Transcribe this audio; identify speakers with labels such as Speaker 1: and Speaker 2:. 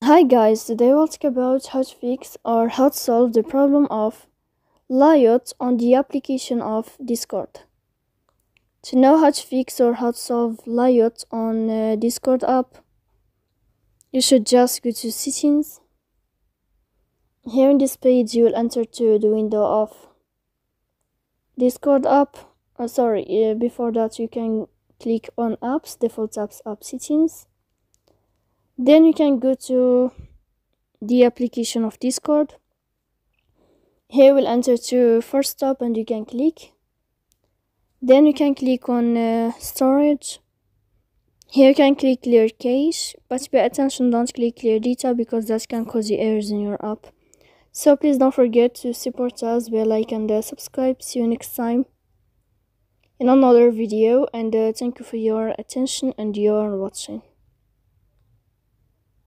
Speaker 1: Hi guys, today we'll talk about how to fix or how to solve the problem of layout on the application of Discord. To know how to fix or how to solve layout on Discord app, you should just go to settings. Here in this page you will enter to the window of Discord app. Before that you can click on apps, default apps, app settings. Then you can go to the application of Discord. Here we'll enter to first stop and you can click. Then you can click on storage. Here you can click clear cache, but pay attention, don't click clear data because that can cause you errors in your app. So please don't forget to support us by like and subscribe. See you next time in another video, and thank you for your attention and your watching.